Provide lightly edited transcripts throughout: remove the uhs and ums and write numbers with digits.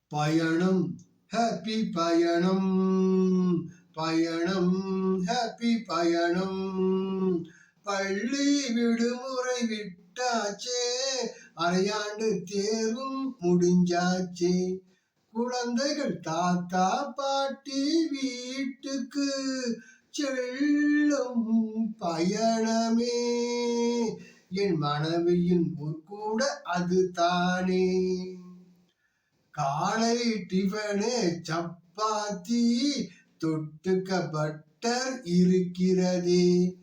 பயணம் ஹாப்பி பயணம், பயணம் ஹாப்பி பயணம். பள்ளி விடுமுறை விட்டாச்சே, அரையாண்டு தேர்வும் முடிஞ்சாச்சே. குழந்தைகள் தாத்தா பாட்டி வீட்டுக்கு செல்லும் பயணமே. என் மனைவியின் ஊர் கூட அது தானே. காலை டிஃபனு சப்பாத்தி, தொட்டுக்க பட்டர் இருக்கிறதே.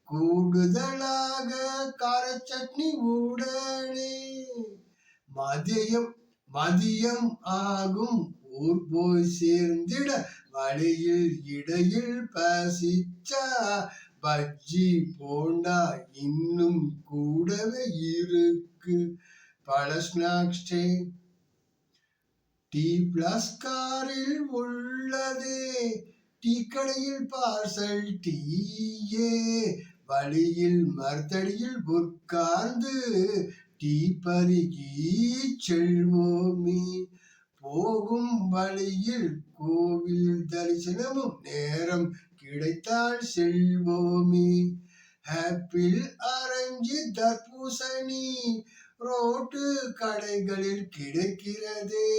கூடுதலாக கார சட்னி உடனே. மதியம் ஆகும் ஊர் போய் சேர்ந்திட, வழியில் இடையில் பசிச்சா பஜ்ஜி போண்டா இன்னும் கூடவே இருக்கு. பல ஸ்நாக்ஸ் டீ பிளஸ் காரில் உள்ளதே. டீ கடையில் பார்சல் டீயே. வழியில் மரத்தடியில் உட்கார்ந்து டீ பருகி செல்வோமே. போகும் வழியில் கோவில் தரிசனமும் நேரம் கிடைத்தால் செல்வோமே. ஆப்பிள் ஆரஞ்சு தர்பூசணி ரோட்டு கடைகளில் கிடைக்கிறதே.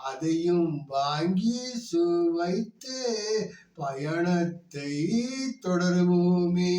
அதையும் வாங்கி சுவைத்து பயணத்தை தொடருவோமே.